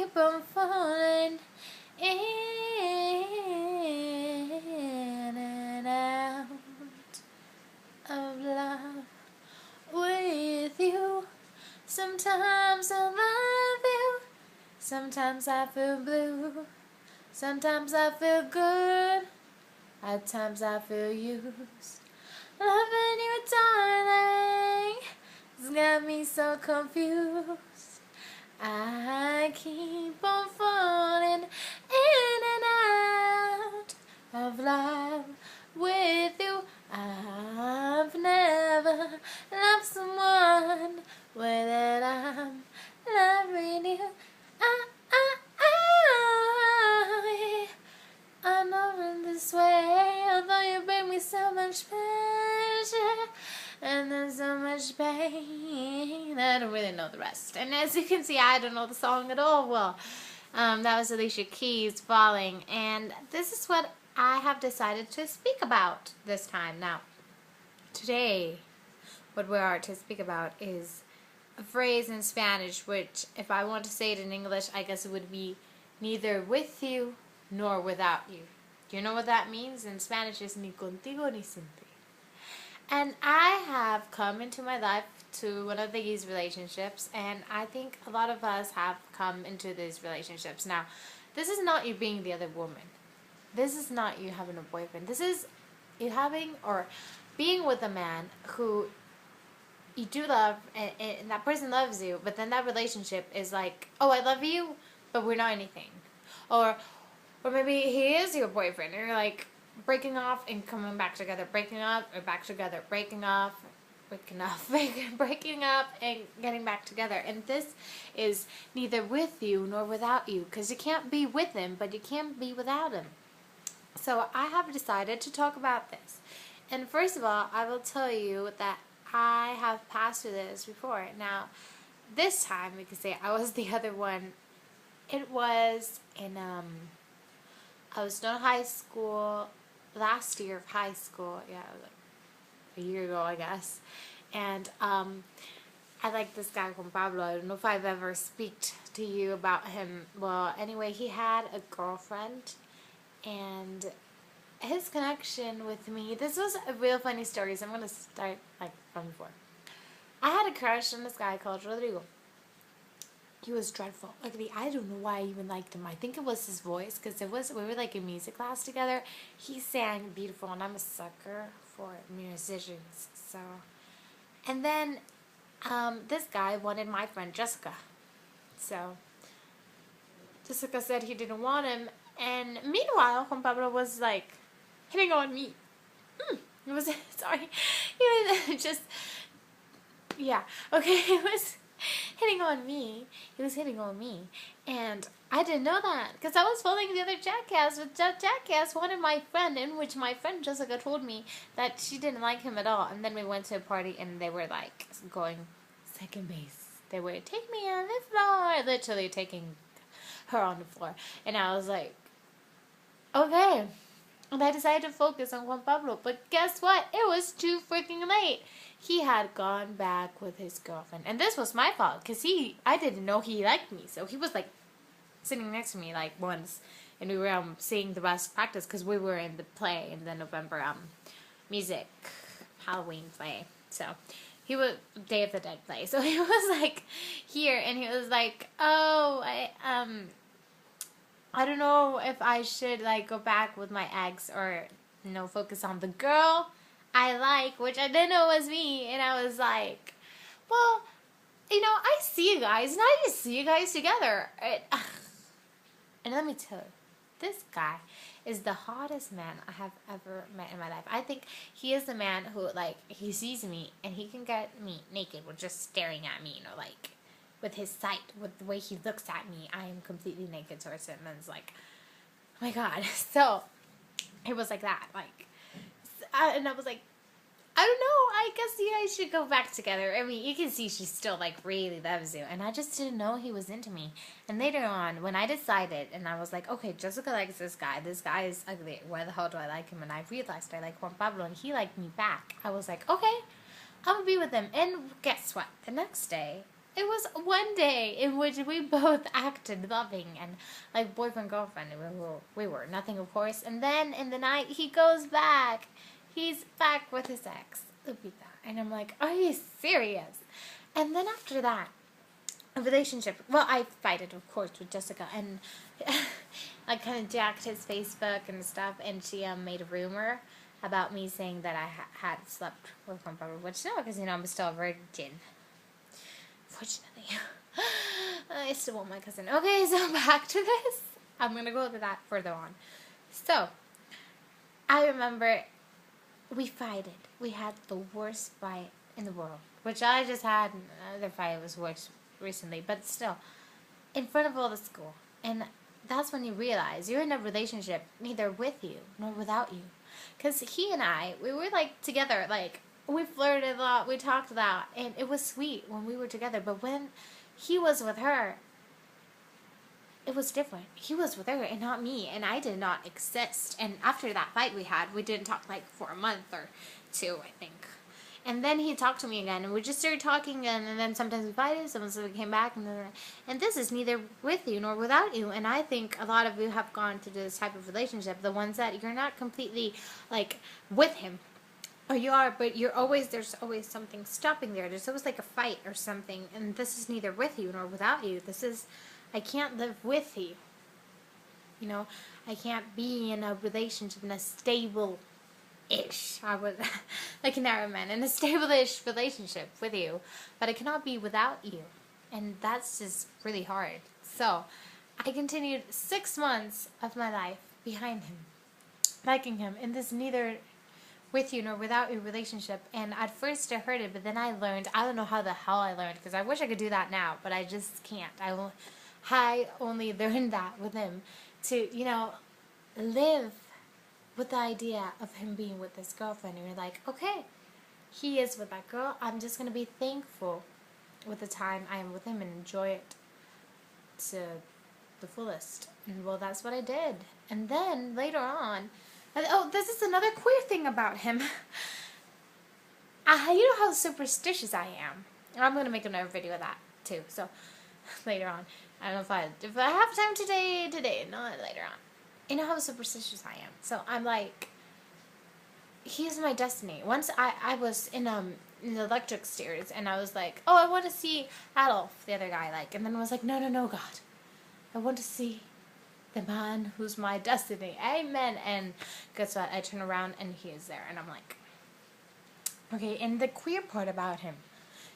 keep on falling in and out of love with you. Sometimes I love you, sometimes I feel blue, sometimes I feel good, at times I feel used. Loving you, darling, has got me so confused. I keep on falling in and out of love with you. I've never loved someone way that I'm loving you. I know in this way, although you bring me so much pleasure and there's so much pain. I don't really know the rest. And as you can see, I don't know the song at all. Well, that was Alicia Keys, Falling. And this is what I have decided to speak about this time. Now, today, what we are to speak about is a phrase in Spanish, which if I want to say it in English, I guess it would be neither with you nor without you. Do you know what that means? In Spanish, it's ni contigo ni sin ti. And I have come into my life to one of these relationships, and I think a lot of us have come into these relationships. Now, this is not you being the other woman. This is not you having a boyfriend. This is you having or being with a man who you do love, and that person loves you, but then that relationship is like, oh, I love you, but we're not anything. Or maybe he is your boyfriend, and you're like breaking off and coming back together, breaking up or back together, breaking up and getting back together. And this is neither with you nor without you, because you can't be with him, but you can't be without him. So I have decided to talk about this. And first of all, I will tell you that I have passed through this before. Now, this time, we could say I was the other one. It was in, I was still in high school, last year of high school, yeah, like a year ago, I guess. And, I like this guy, Juan Pablo. I don't know if I've ever speaked to you about him. Well, anyway, he had a girlfriend, and his connection with me, this was a real funny story, so I'm going to start, like, from before. I had a crush on this guy called Rodrigo. He was dreadful. Ugly. I don't know why I even liked him. I think it was his voice, because we were like in music class together. He sang beautiful, and I'm a sucker for musicians. So, and then this guy wanted my friend Jessica. So Jessica said he didn't want him, and meanwhile Juan Pablo was like hitting on me. It was sorry. He was just okay. He was hitting on me. He was hitting on me, and I didn't know that, because I was following the other jackass. But that jackass wanted my friend, in which my friend Jessica told me that she didn't like him at all. And then we went to a party, and they were like going second base. They were take me on the floor, literally taking her on the floor, and I was like, okay. And I decided to focus on Juan Pablo, but guess what? It was too freaking late. He had gone back with his girlfriend, and this was my fault, because I didn't know he liked me. So he was like sitting next to me like once, and we were seeing the best practice, because we were in the play, in the November music Halloween play. So he was Day of the Dead play. So he was like here, and he was like, oh, I don't know if I should like go back with my ex, or focus on the girl I like, which I didn't know was me. And I was like, well, I see you guys, and I just see you guys together. And let me tell you, this guy is the hottest man I have ever met in my life. I think he is the man who, like, he sees me and he can get me naked with just staring at me, like, with his sight, with the way he looks at me. I am completely naked towards him, and it's like, oh my God. So it was like that, like, and I was like, I don't know, I guess you guys should go back together. I mean, you can see she still, like, really loves you. And I just didn't know he was into me. And later on, when I decided, and I was like, okay, Jessica likes this guy. This guy is ugly. Why the hell do I like him? And I realized I like Juan Pablo, and he liked me back. I was like, okay, I'm gonna be with him. And guess what? The next day, It was one day in which we both acted loving and like boyfriend girlfriend. We were nothing, of course. And then in the night, he goes back. He's back with his ex, Lupita. And I'm like, are you serious? And then after that, a relationship. Well, I fighted, of course, with Jessica, and I kind of jacked his Facebook and stuff. And she made a rumor about me saying that I had slept with my brother, which no, because I'm still a virgin. Fortunately, I still want my cousin. Okay, so back to this. I'm going to go to that further on. So, I remember we fighted. We had the worst fight in the world, which I just had another fight that was worse recently, but still, in front of all the school. And that's when you realize you're in a relationship neither with you nor without you. Because he and I, we were like together, like, we flirted a lot, we talked a lot, and it was sweet when we were together. But when he was with her, it was different. He was with her and not me, and I did not exist. And after that fight we had, we didn't talk like for a month or two, I think. And then he talked to me again, and we just started talking, and then sometimes we fighted, sometimes we came back, and this is neither with you nor without you. And I think a lot of you have gone through this type of relationship, the ones that you're not completely like with him. Or you are, but there's always something stopping there. There's always like a fight or something, and this is neither with you nor without you. This is, I can't live with you. You know, I can't be in a relationship, in a stable-ish, like an Arab man, in a stable-ish relationship with you, but I cannot be without you. And that's just really hard. So, I continued 6 months of my life behind him, liking him, in this neither with you nor without you relationship. And at first I heard it, but then I learned, I don't know how the hell I learned, because I wish I could do that now, but I just can't. I only learned that with him, to, live with the idea of him being with this girlfriend. And you're like, okay, he is with that girl, I'm just going to be thankful with the time I am with him and enjoy it to the fullest. And well, that's what I did. And then later on, this is another queer thing about him. You know how superstitious I am. I'm going to make another video of that, too. So, later on. I don't know if I have time today, not later on. You know how superstitious I am. So, I'm like, he's my destiny. Once I was in the electric stairs, and I was like, oh, I want to see Adolf, the other guy, like. And then I was like, no, God. I want to see the man who's my destiny. Amen. And guess what? I turn around and he is there. And I'm like, okay. And the queer part about him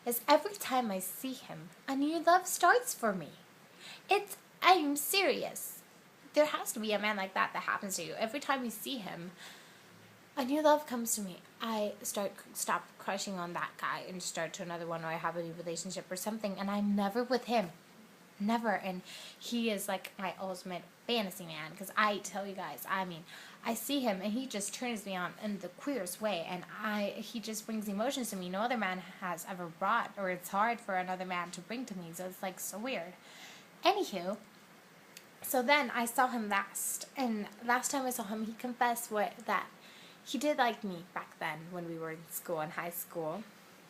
is every time I see him, a new love starts for me. I'm serious. There has to be a man like that happens to you. Every time you see him, a new love comes to me. I stop crushing on that guy and start to another one, or I have a new relationship or something, and I'm never with him. Never. And he is like my ultimate fantasy man, because I tell you guys, I see him and he just turns me on in the queerest way, and he just brings emotions to me no other man has ever brought, or it's hard for another man to bring to me, so it's like so weird. Anywho, so then I saw him last, and last time I saw him, he confessed that he did like me back then when we were in school, in high school.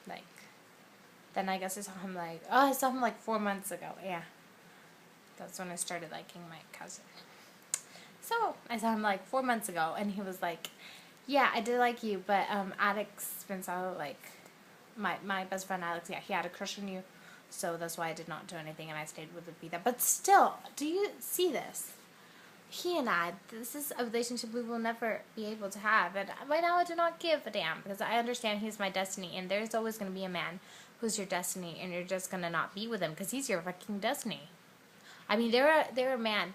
Like, then I guess I saw him like 4 months ago. Yeah. That's when I started liking my cousin. So, I saw him like 4 months ago, and he was like, yeah, I did like you, but Alex Spencer, like, my best friend Alex, yeah, he had a crush on you, so that's why I did not do anything, and I stayed with Lupita. But still, do you see this? He and I, this is a relationship we will never be able to have, and right now I do not give a damn, because I understand he's my destiny, and there's always going to be a man who's your destiny, and you're just going to not be with him, because he's your fucking destiny. I mean, there are men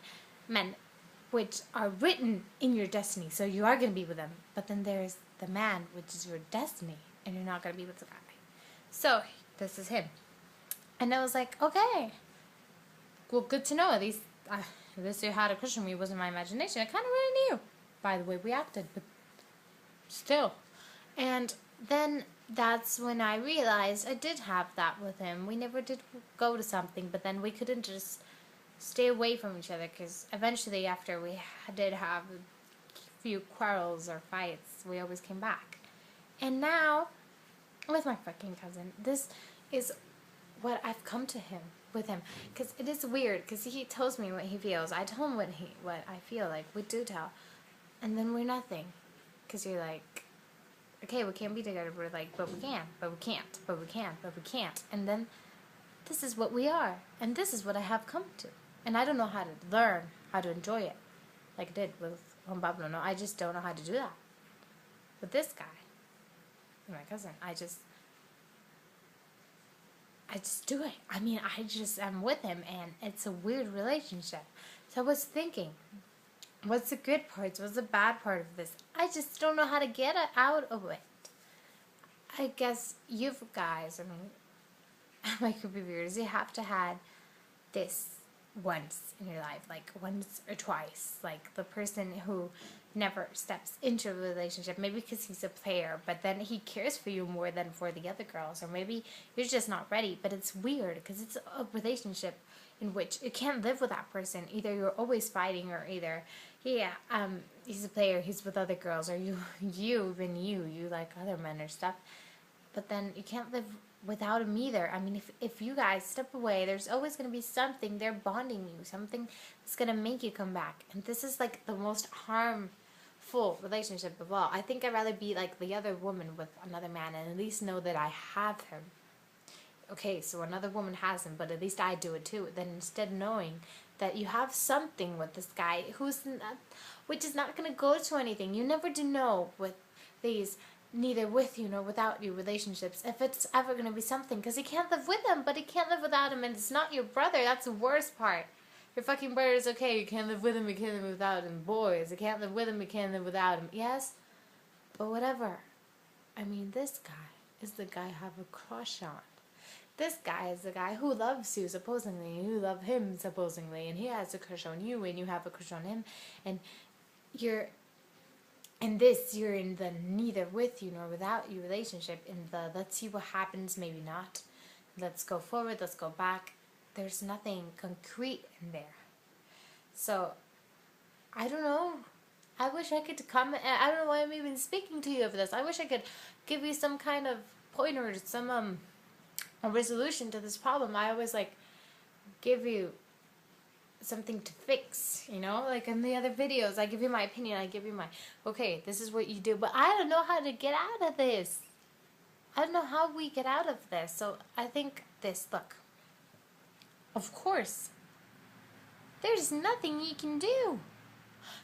which are written in your destiny, so you are going to be with them. But then there's the man, which is your destiny, and you're not going to be with the guy. So, this is him. And I was like, okay. Well, good to know. At least you had a crush on me. It wasn't my imagination. I kind of really knew by the way we acted, but still. And then that's when I realized I did have that with him. We never did go to something, but then we couldn't just stay away from each other, because eventually after we did have a few quarrels or fights, we always came back. And now, with my fucking cousin, this is what I've come to him with him, because it is weird, because he tells me what he feels, I tell him what I feel, like we do tell, and then we're nothing, because you're like, okay, we can't be together, we're like, but we can, but we can't, but we can, but we can't, and then this is what we are, and this is what I have come to, and I don't know how to learn how to enjoy it, like I did with Juan Pablo. No, I just don't know how to do that with this guy, my cousin. I just do it. I mean, I'm with him, and it's a weird relationship. So I was thinking, what's the good parts? What's the bad part of this? I just don't know how to get it out of it. I guess you guys, I mean, my group of viewers, you have to have this once in your life, like once or twice, like the person who never steps into a relationship, maybe because he's a player, but then he cares for you more than for the other girls, or maybe you're just not ready. But it's weird because it's a relationship in which you can't live with that person. Either you're always fighting, or either he's a player, he's with other girls, or you like other men or stuff, but then you can't live without him either. I mean, if you guys step away, there's always going to be something, they're bonding you, something that's going to make you come back. And this is like the most harmful relationship of all. I think I'd rather be like the other woman with another man and at least know that I have him. Okay, so another woman has him, but at least I do it too. Then instead knowing that you have something with this guy which is not going to go to anything. You never do know with these neither with you nor without you relationships if it's ever going to be something, because you can't live with him, but he can't live without him, and it's not your brother. That's the worst part. Your fucking brother is okay, you can't live with him, you can't live without him. Boys, you can't live with him, you can't live without him. Yes, but whatever. I mean, this guy is the guy I have a crush on. This guy is the guy who loves you supposedly, and you love him supposedly, and he has a crush on you and you have a crush on him, and you're in the neither with you nor without you relationship, in the let's see what happens, maybe not, let's go forward, let's go back. There's nothing concrete in there. So I don't know. I wish I could comment. I don't know why I'm even speaking to you over this. I wish I could give you some kind of pointer, some a resolution to this problem. I always like give you something to fix, you know, like in the other videos I give you my opinion, I give you my, okay, this is what you do, but I don't know how to get out of this. I don't know how we get out of this. So I think this, look, of course there's nothing you can do,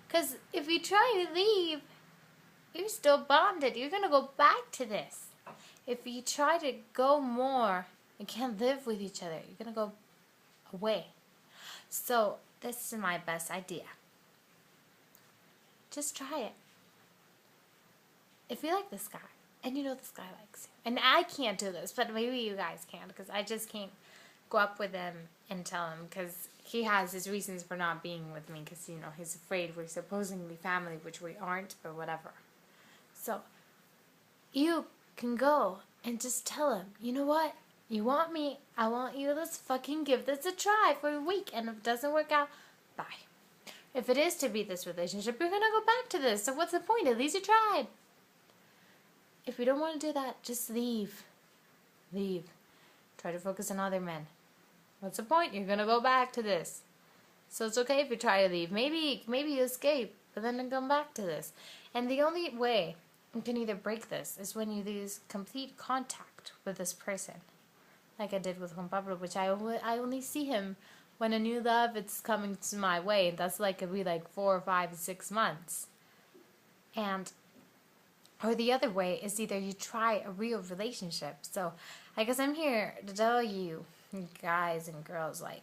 because if you try to leave, you're still bonded, you're gonna go back to this. If you try to go more, you can't live with each other, you're gonna go away. So this is my best idea. Just try it. If you like this guy, and you know this guy likes you, and I can't do this, but maybe you guys can, because I just can't go up with him and tell him, because he has his reasons for not being with me, because, you know, he's afraid we're supposedly family, which we aren't, but whatever. So you can go and just tell him, you know what? You want me, I want you, let's fucking give this a try for a week, and if it doesn't work out, bye. If it is to be this relationship, you're gonna go back to this, so what's the point? At least you tried. If you don't want to do that, just leave. Leave. Try to focus on other men. What's the point? You're gonna go back to this. So it's okay if you try to leave. Maybe you escape, but then come back to this. And the only way you can either break this is when you lose complete contact with this person. Like I did with Juan Pablo, which I only see him when a new love is coming to my way. And that's like, it'd be like 4 or 5 or 6 months. And, or the other way is either you try a real relationship. So I guess I'm here to tell you, guys and girls, like,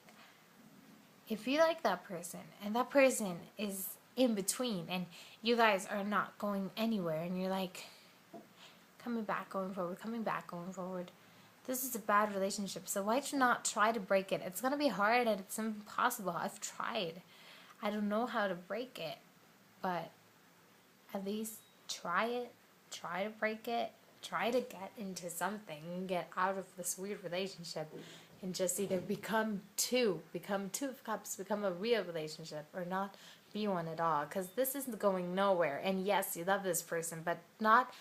if you like that person, and that person is in between, and you guys are not going anywhere, and you're like, coming back, going forward, this is a bad relationship, so why not try to break it? It's going to be hard, and it's impossible. I've tried. I don't know how to break it, but at least try it. Try to break it. Try to get into something, get out of this weird relationship, and just either become two of cups, become a real relationship, or not be one at all, because this isn't going nowhere. And yes, you love this person, but not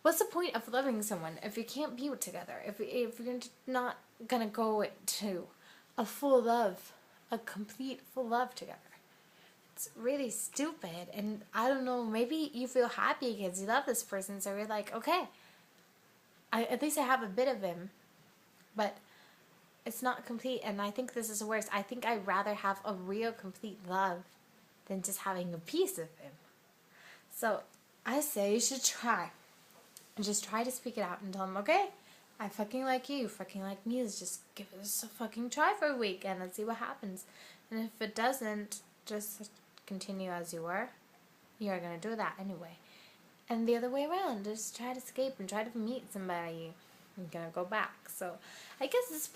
what's the point of loving someone if you can't be together? If you're not gonna go to a full love, a complete full love together. It's really stupid. And I don't know, maybe you feel happy because you love this person, so you're like, okay, at least I have a bit of him, but it's not complete. And I think this is worse. I think I'd rather have a real complete love than just having a piece of him. So I say you should try. Just try to speak it out and tell him, okay, I fucking like you fucking like me. Let's just give this a fucking try for a week and let's see what happens. And if it doesn't, just continue as you were. You're gonna do that anyway. And the other way around, just try to escape and try to meet somebody. You're gonna go back. So I guess this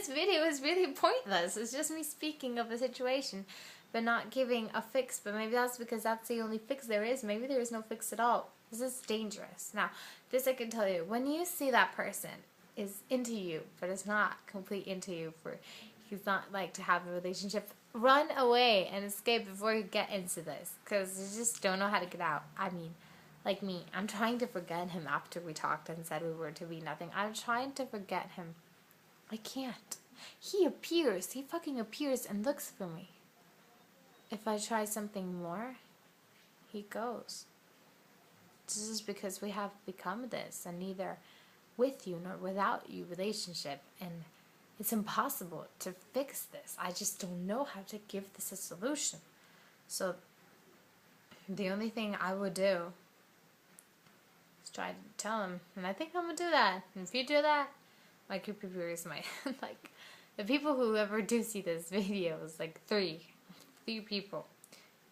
video is really pointless. It's just me speaking of a situation, but not giving a fix. But maybe that's because that's the only fix there is. Maybe there is no fix at all. This is dangerous. Now, this I can tell you. When you see that person is into you, but it's not complete into you, he's not like to have a relationship, run away and escape before you get into this. Because you just don't know how to get out. I mean, like me, I'm trying to forget him after we talked and said we were to be nothing. I'm trying to forget him. I can't. He appears. He fucking appears and looks for me. If I try something more, he goes. This is because we have become this, and neither with you nor without you relationship, and it's impossible to fix this. I just don't know how to give this a solution. So the only thing I would do is try to tell him, and I think I'm gonna do that. And if you do that, my creepy viewers might like the people who ever do see this video is like three people.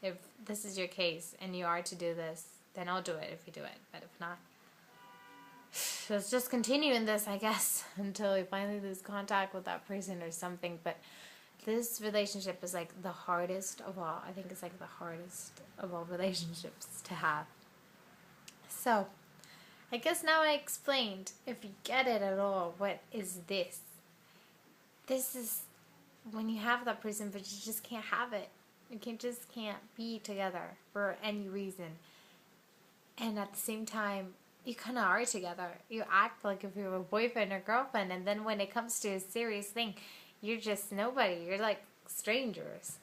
If this is your case and you are to do this, then I'll do it if you do it. But if not, let's just continue in this, I guess, until we finally lose contact with that person or something. But this relationship is like the hardest of all. I think it's like the hardest of all relationships to have. So, I guess now I explained, if you get it at all, what is this? This is when you have that person, but you just can't have it. You just can't be together for any reason. And at the same time, you kind of are together. You act like if you're a boyfriend or girlfriend, and then when it comes to a serious thing, you're just nobody. You're like strangers.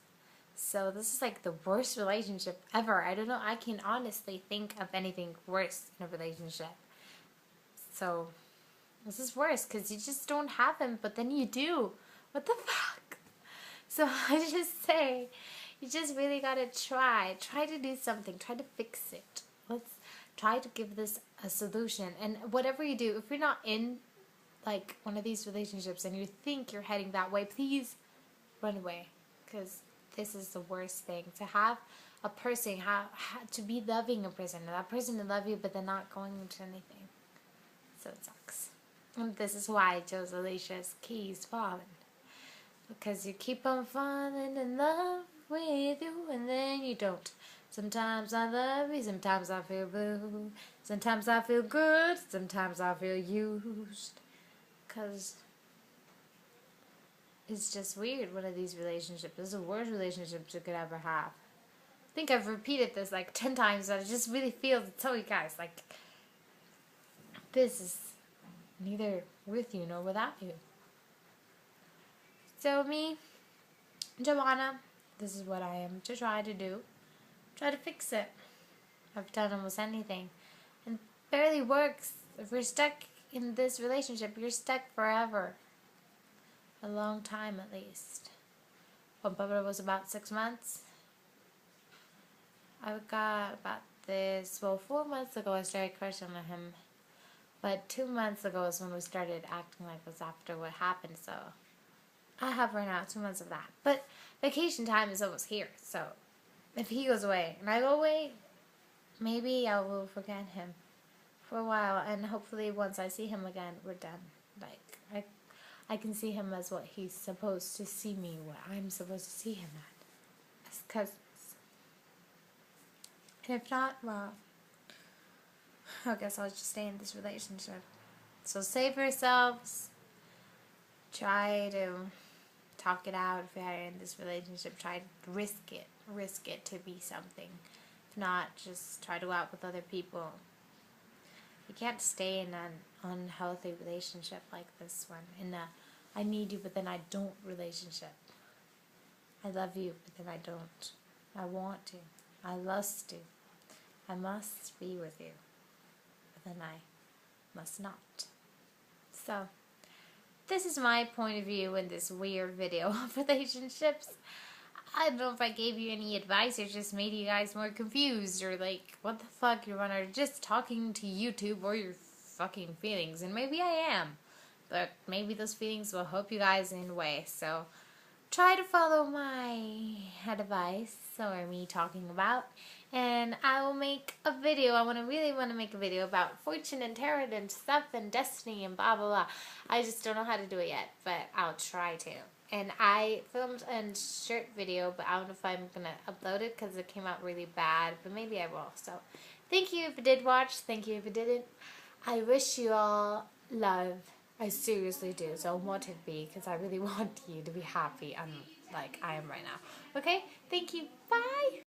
So this is like the worst relationship ever. I don't know. I can honestly think of anything worse in a relationship. So this is worse because you just don't have him, but then you do. What the fuck? So I just say, you just really gotta try. Try to do something. Try to fix it. Let's try to give this a solution. And whatever you do, if you're not in like one of these relationships and you think you're heading that way, please run away. Because this is the worst thing. To have a person, to be loving a person, and that person to love you, but they're not going into anything. So it sucks. And this is why I chose Alicia's Keys Falling. Because you keep on falling in love with you, and then you don't. Sometimes I love you, sometimes I feel blue. Sometimes I feel good, sometimes I feel used. Because it's just weird, one of these relationships. This is the worst relationship you could ever have. I think I've repeated this like 10 times, but I just really feel to tell you guys, like, this is neither with you nor without you. So me, Joanna, this is what I am to try to do. Try to fix it. I've done almost anything. And it barely works. If you're stuck in this relationship, you're stuck forever. A long time at least. When Pablo was about 6 months, I got about this, well, 4 months ago I started crushing on him. But 2 months ago is when we started acting like this after what happened, so I have right now 2 months of that. But vacation time is almost here, so if he goes away and I go away, maybe I will forget him for a while, and hopefully once I see him again, we're done. Like, I can see him as what he's supposed to see me, what I'm supposed to see him at, as cousins. And if not, well, I guess I'll just stay in this relationship. So save yourselves. Try to talk it out if you're in this relationship. Try to risk it to be something. If not, just try to go out with other people. You can't stay in an unhealthy relationship like this one, in a I need you but then I don't relationship. I love you but then I don't. I want to. I lust to. I must be with you but then I must not. So, this is my point of view in this weird video of relationships. I don't know if I gave you any advice or just made you guys more confused or like, what the fuck, you're just talking to YouTube or your fucking feelings. And maybe I am, but maybe those feelings will help you guys in a way. So try to follow my advice or me talking about, and I will make a video. I really want to make a video about fortune and tarot and stuff and destiny and blah blah blah. I just don't know how to do it yet, but I'll try to. And I filmed a shirt video, but I don't know if I'm going to upload it because it came out really bad, but maybe I will. So, thank you if you did watch. Thank you if you didn't. I wish you all love. I seriously do. So, want it be, because I really want you to be happy, like I am right now. Okay? Thank you. Bye!